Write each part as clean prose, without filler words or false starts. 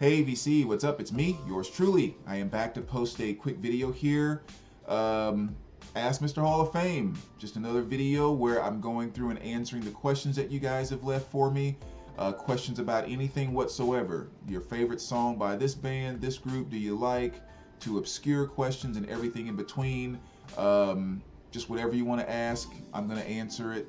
Hey VC, what's up? It's me, yours truly. I am back to post a quick video here. Um, Ask Mr. Hall of Fame. Just another video where I'm going through and answering the questions that you guys have left for me. Questions about anything whatsoever. Your favorite song by this band, this group, do you like? To obscure questions and everything in between. Just whatever you want to ask, I'm going to answer it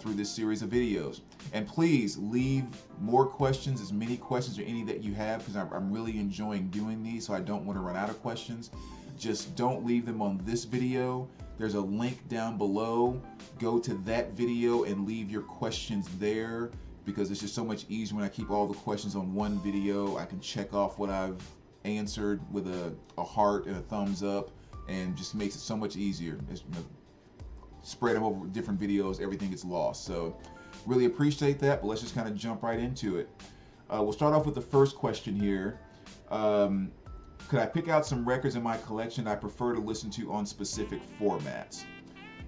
through this series of videos. And please leave more questions, as many questions or any that you have, because I'm really enjoying doing these, so I don't want to run out of questions. Just don't leave them on this video. There's a link down below. Go to that video and leave your questions there, because it's just so much easier when I keep all the questions on one video. I can check off what I've answered with a heart and a thumbs up, and just makes it so much easier. Spread them over different videos, everything gets lost. So really appreciate that, but let's just kind of jump right into it. We'll start off with the first question here. Could I pick out some records in my collection I prefer to listen to on specific formats?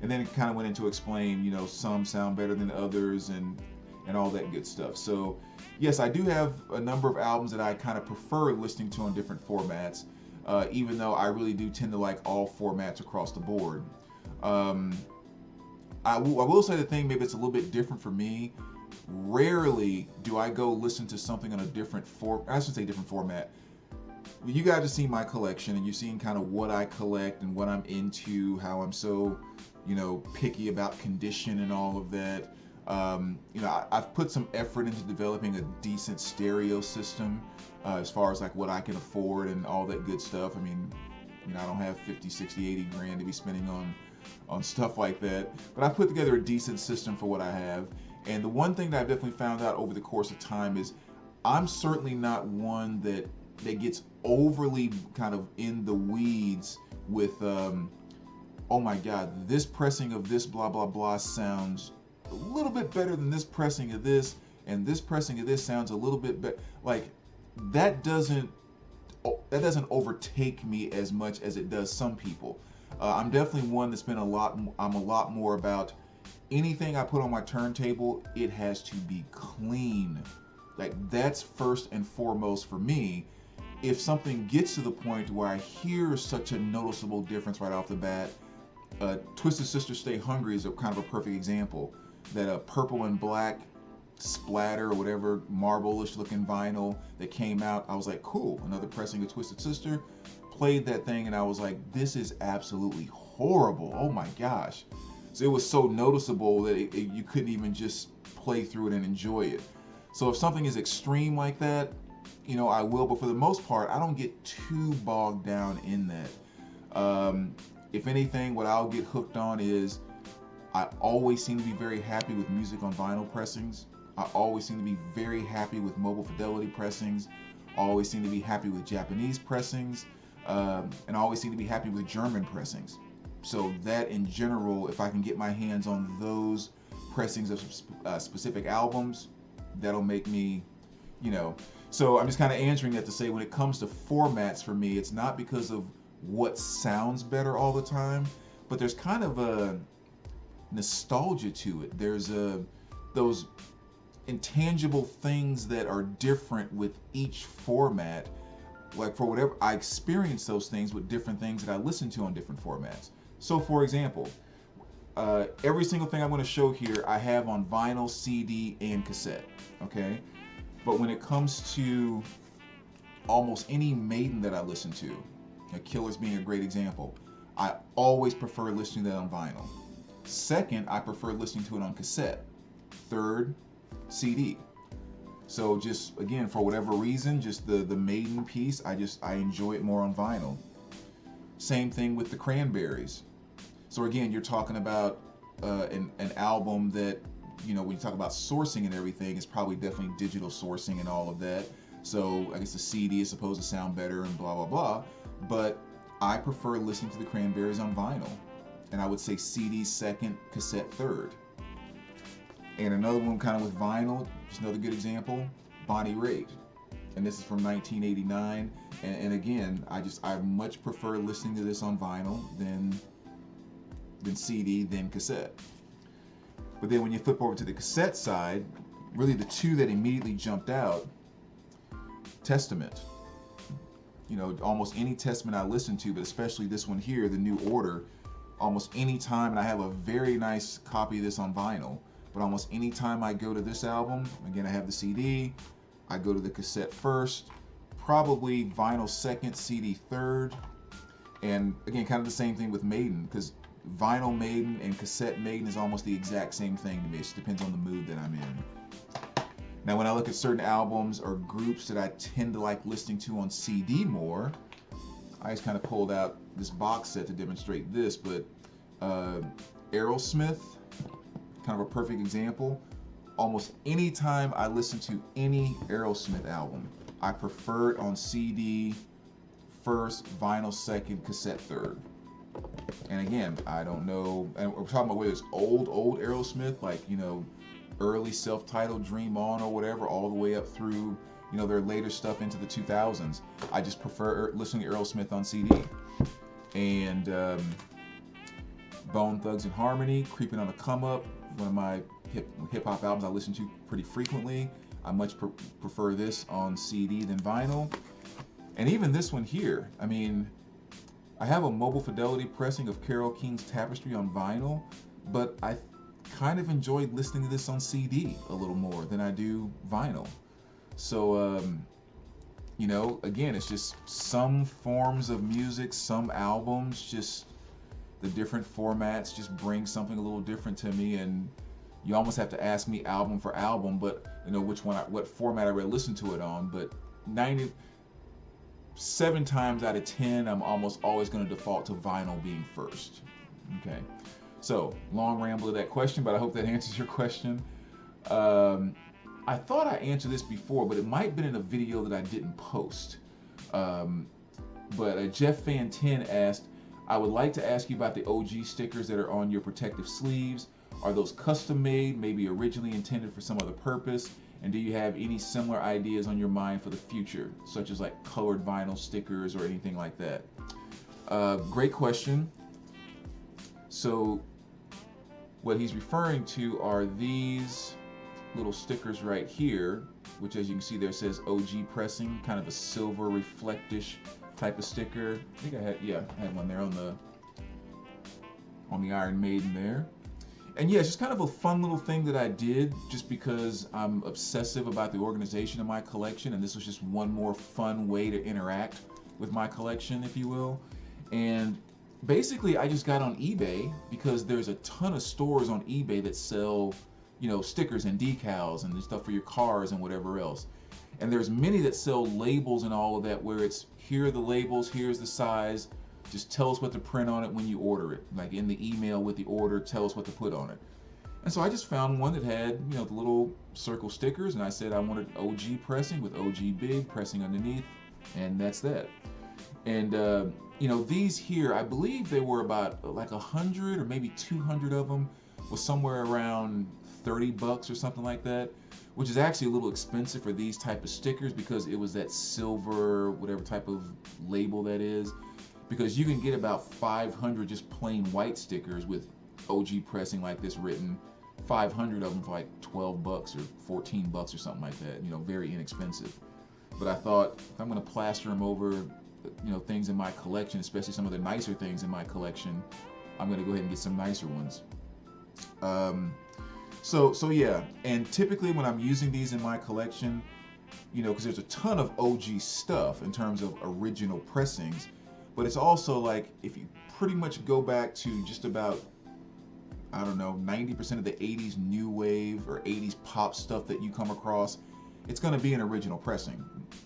And then it kind of went into explain, some sound better than others and all that good stuff. So yes, I do have a number of albums that I kind of prefer listening to on different formats, even though I really do tend to like all formats across the board. I will say the thing, maybe it's a little bit different for me. Rarely do I go listen to something on a different format. You guys have seen my collection, and you've seen kind of what I collect and what I'm into, how I'm so, picky about condition and all of that. I've put some effort into developing a decent stereo system, as far as like what I can afford and all that good stuff. I mean, I don't have 50, 60, 80 grand to be spending on stuff like that, but I've put together a decent system for what I have. And the one thing that I've definitely found out over the course of time is I'm certainly not one that gets overly kind of in the weeds with oh my god, this pressing of this blah blah blah sounds a little bit better than this pressing of this, and this pressing of this sounds a little bit better. Like that doesn't overtake me as much as it does some people. I'm definitely one that's been I'm a lot more about anything I put on my turntable, it has to be clean. Like that's first and foremost for me. If something gets to the point where I hear such a noticeable difference right off the bat, Twisted Sister Stay Hungry is a kind of a perfect example. That purple and black splatter or whatever marble-ish looking vinyl that came out, I was like, cool, another pressing of Twisted Sister. Played that thing and I was like, this is absolutely horrible. Oh my gosh. So it was so noticeable that you couldn't even just play through it and enjoy it. So if something is extreme like that, I will, but for the most part, I don't get too bogged down in that. If anything, what I'll get hooked on is I always seem to be very happy with music on vinyl pressings. I always seem to be very happy with mobile fidelity pressings. I always seem to be happy with Japanese pressings. And I always seem to be happy with German pressings. So that in general, if I can get my hands on those pressings of specific albums, that'll make me, So I'm just kind of answering that to say when it comes to formats for me, it's not because of what sounds better all the time, but there's kind of a nostalgia to it. There's those intangible things that are different with each format. Like for whatever, I experience those things with different things that I listen to on different formats. So for example, every single thing I'm going to show here, I have on vinyl, CD, and cassette, okay? But when it comes to almost any Maiden that I listen to, Killer's being a great example, I always prefer listening to that on vinyl. Second, I prefer listening to it on cassette. Third, CD. So just, again, for whatever reason, just the Maiden piece, I enjoy it more on vinyl. Same thing with the Cranberries. So again, you're talking about an album that, when you talk about sourcing and everything, it's probably definitely digital sourcing and all of that. So I guess the CD is supposed to sound better and blah, blah, blah. But I prefer listening to the Cranberries on vinyl. And I would say CD second, cassette third. And another one kind of with vinyl, just another good example, Bonnie Raitt. And this is from 1989. And again, I much prefer listening to this on vinyl than CD, than cassette. But then when you flip over to the cassette side, really the two that immediately jumped out Testament. Almost any Testament I listen to, but especially this one here, the New Order, almost any time, and I have a very nice copy of this on vinyl, but almost any time I go to this album, again, I have the CD, I go to the cassette first, probably vinyl second, CD third, and again, kind of the same thing with Maiden, because vinyl Maiden and cassette Maiden is almost the exact same thing to me. It just depends on the mood that I'm in. Now, when I look at certain albums or groups that I tend to like listening to on CD more, I just kind of pulled out this box set to demonstrate this, but Aerosmith, kind of a perfect example. Almost any time I listen to any Aerosmith album, I prefer it on CD first, vinyl second, cassette third. And again, I don't know, and we're talking about whether it's old Aerosmith, like, early self-titled Dream On or whatever, all the way up through, their later stuff into the 2000s. I just prefer listening to Aerosmith on CD. And Bone Thugs and Harmony, Creeping on a Come Up, one of my hip-hop albums I listen to pretty frequently. I much prefer this on CD than vinyl. And even this one here, I mean, I have a mobile fidelity pressing of Carole King's Tapestry on vinyl, but I kind of enjoyed listening to this on CD a little more than I do vinyl. So, again, it's just some forms of music, some albums, just the different formats just bring something a little different to me, and you almost have to ask me album for album, but what format I really listen to it on. But 97 times out of 10, I'm almost always going to default to vinyl being first. Okay. So, long ramble of that question, but I hope that answers your question. I thought I answered this before, but it might have been in a video that I didn't post. But Jeff Fan 10 asked, I would like to ask you about the OG stickers that are on your protective sleeves. Are those custom made, maybe originally intended for some other purpose? And do you have any similar ideas on your mind for the future, such as like colored vinyl stickers or anything like that? Great question. So what he's referring to are these little stickers right here, which, as you can see there, says OG pressing, kind of a silver reflectish type of sticker. I think I had one there on the Iron Maiden there. And yeah, it's just kind of a fun little thing that I did just because I'm obsessive about the organization of my collection, and this was just one more fun way to interact with my collection, if you will. And basically, I just got on eBay because there's a ton of stores on eBay that sell, stickers and decals and stuff for your cars and whatever else. And there's many that sell labels and all of that, where it's, here are the labels, here's the size, just tell us what to print on it when you order it. Like in the email with the order, tell us what to put on it. And so I just found one that had, the little circle stickers, and I said I wanted OG pressing with OG big pressing underneath, and that's that. And these here, I believe they were about like 100 or maybe 200 of them, was somewhere around $30 or something like that, which is actually a little expensive for these type of stickers because it was that silver, whatever type of label that is, because you can get about 500 just plain white stickers with OG pressing like this written, 500 of them for like $12 or $14 or something like that, very inexpensive. But I thought, if I'm going to plaster them over things in my collection, especially some of the nicer things in my collection, I'm going to go ahead and get some nicer ones. So yeah, and typically when I'm using these in my collection, because there's a ton of OG stuff in terms of original pressings, but it's also like, if you pretty much go back to just about, 90% of the 80s new wave or 80s pop stuff that you come across, it's going to be an original pressing.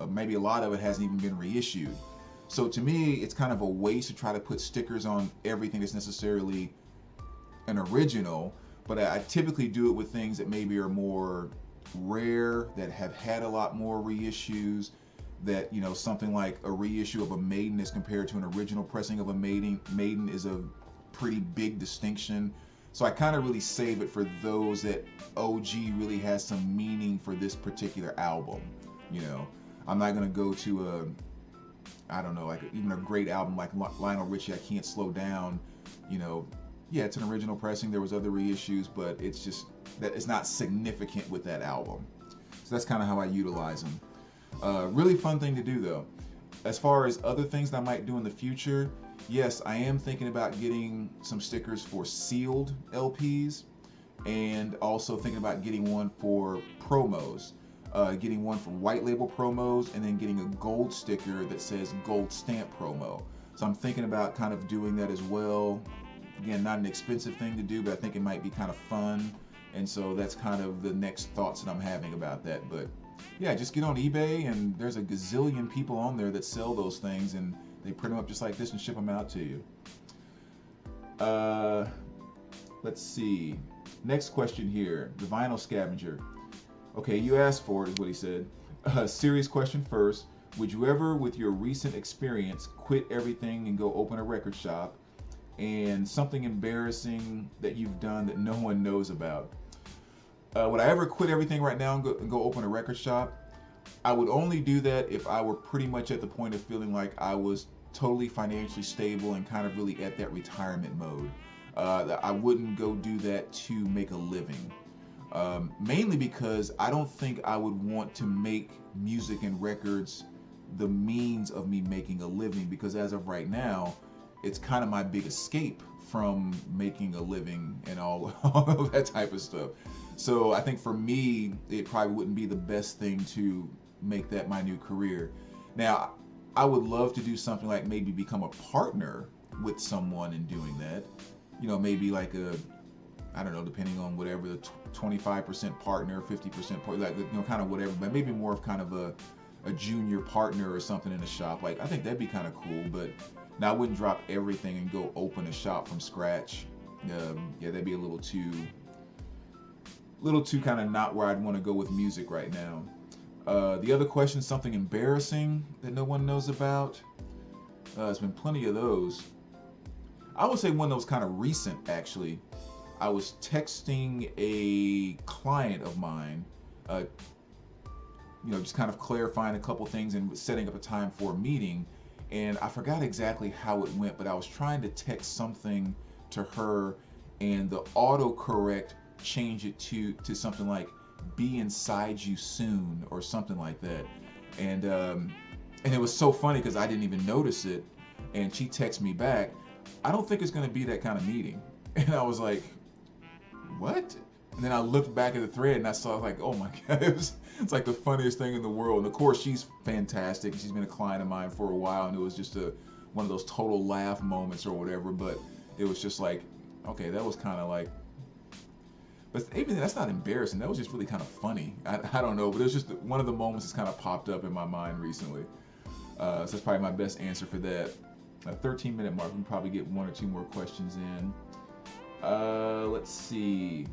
Maybe a lot of it hasn't even been reissued. So to me, it's kind of a waste to try to put stickers on everything that's necessarily an original, but I typically do it with things that maybe are more rare, that have had a lot more reissues, that, something like a reissue of a Maiden as compared to an original pressing of a Maiden is a pretty big distinction. So I kind of really save it for those that OG really has some meaning for this particular album. I'm not going to go to even a great album like Lionel Richie, I Can't Slow Down. Yeah, it's an original pressing. There was other reissues, but it's just that it's not significant with that album. So that's kind of how I utilize them. Really fun thing to do though. As far as other things that I might do in the future, yes, I am thinking about getting some stickers for sealed LPs, and also thinking about getting one for promos. Getting one for white label promos, and then getting a gold sticker that says gold stamp promo. So I'm thinking about kind of doing that as well. Again, not an expensive thing to do, but I think it might be kind of fun. And so that's kind of the next thoughts that I'm having about that. But yeah, just get on eBay, and there's a gazillion people on there that sell those things, and they print them up just like this and ship them out to you. Let's see. Next question here. The Vinyl Scavenger. Okay, you asked for it, is what he said. Serious question first. Would you ever, with your recent experience, quit everything and go open a record shop? And something embarrassing that you've done that no one knows about? Would I ever quit everything right now and go open a record shop? I would only do that if I were pretty much at the point of feeling like I was totally financially stable and kind of really at that retirement mode. I wouldn't go do that to make a living. Mainly because I don't think I would want to make music and records the means of me making a living, because as of right now, it's kind of my big escape from making a living and all of that type of stuff. So I think for me, it probably wouldn't be the best thing to make that my new career. Now, I would love to do something like maybe become a partner with someone in doing that. You know, maybe like I don't know, depending on whatever, the 25% partner, 50% partner, like, you know, kind of whatever, but maybe more of kind of a junior partner or something in a shop. Like, I think that'd be kind of cool, but now I wouldn't drop everything and go open a shop from scratch. Yeah, that'd be a little too kind of not where I'd want to go with music right now. The other question, something embarrassing that no one knows about. There's been plenty of those. I would say one that was kind of recent, actually. I was texting a client of mine, just kind of clarifying a couple things and setting up a time for a meeting. And I forgot exactly how it went, but I was trying to text something to her, and the autocorrect changed it to something like "be inside you soon" or something like that. And it was so funny because I didn't even notice it. And she texted me back, "I don't think it's going to be that kind of meeting." And I was like, "What?" And then I looked back at the thread and I saw, like, oh my God, it's like the funniest thing in the world. And of course, she's fantastic. She's been a client of mine for a while, and it was just one of those total laugh moments or whatever. But it was just like, okay, that was kind of like, but even that's not embarrassing. That was just really kind of funny. I don't know, but it was just one of the moments that's kind of popped up in my mind recently. So that's probably my best answer for that. A 13-minute mark. We can probably get one or two more questions in. Let's see.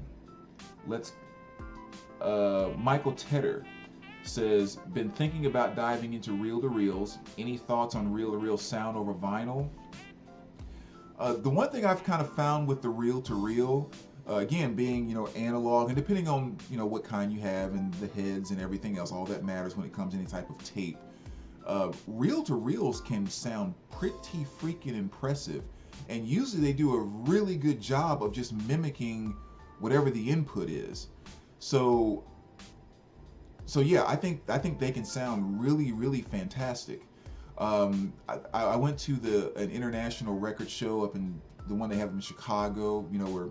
Michael Tedder says, been thinking about diving into reel-to-reels. Any thoughts on reel-to-reel sound over vinyl? The one thing I've kind of found with the reel-to-reel, again, being, analog, and depending on, what kind you have and the heads and everything else, all that matters when it comes to any type of tape. Reel-to-reels can sound pretty freaking impressive. And usually they do a really good job of just mimicking whatever the input is. So yeah, I think they can sound really, really fantastic. I went to an international record show up in the one they have in Chicago, where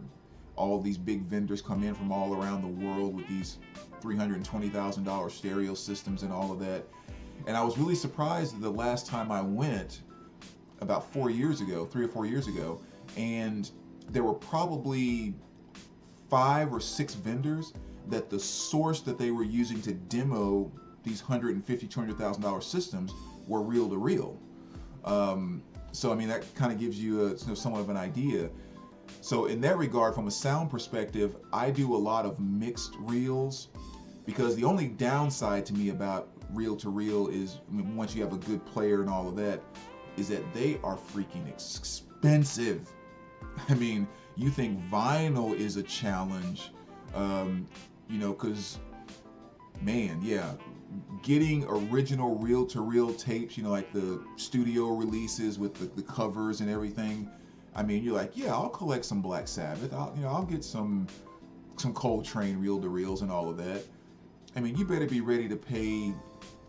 all these big vendors come in from all around the world with these $320,000 stereo systems and all of that. And I was really surprised that the last time I went, about 3 or 4 years ago, and there were probably 5 or 6 vendors that the source that they were using to demo these $150,000, $200,000 systems were reel-to-reel. So I mean, that kind of gives you somewhat of an idea. So in that regard, from a sound perspective, I do a lot of mixed reels, because the only downside to me about reel-to-reel is, once you have a good player and all of that, is that they are freaking expensive. I mean, you think vinyl is a challenge, because, man, yeah, getting original reel-to-reel tapes, like the studio releases with the covers and everything. I mean, you're like, yeah, I'll collect some Black Sabbath. I'll get some Coltrane reel-to-reels and all of that. I mean, you better be ready to pay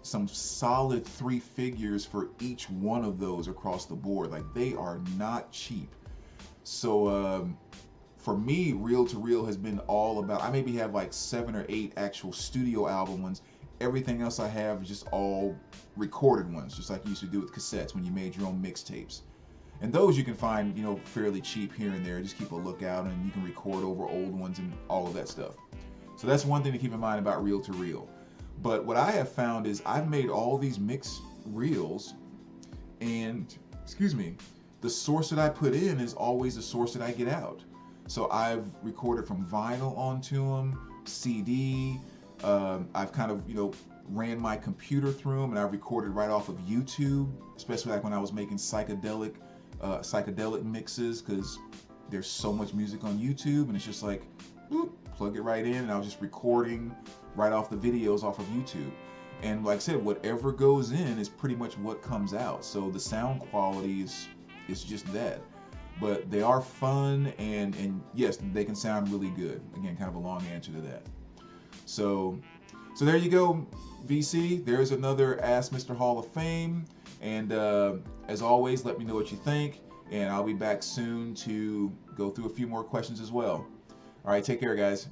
some solid three figures for each one of those across the board. Like, they are not cheap. So for me, reel to reel has been all about. I maybe have like 7 or 8 actual studio album ones. Everything else I have is just all recorded ones, just like you used to do with cassettes when you made your own mixtapes. And those you can find, fairly cheap here and there. Just keep a lookout, and you can record over old ones and all of that stuff. So that's one thing to keep in mind about reel to reel. But what I have found is I've made all these mix reels, and excuse me, the source that I put in is always the source that I get out. So I've recorded from vinyl onto them, CD. I've kind of, ran my computer through them, and I've recorded right off of YouTube, especially like when I was making psychedelic mixes, because there's so much music on YouTube, and it's just like, boop, plug it right in, and I was just recording right off the videos off of YouTube. And like I said, whatever goes in is pretty much what comes out. So the sound quality is just that. But they are fun, and yes, they can sound really good. Again, kind of a long answer to that. So there you go, VC. There's another Ask Mr. Hall of Fame. And as always, let me know what you think. And I'll be back soon to go through a few more questions as well. All right, take care, guys.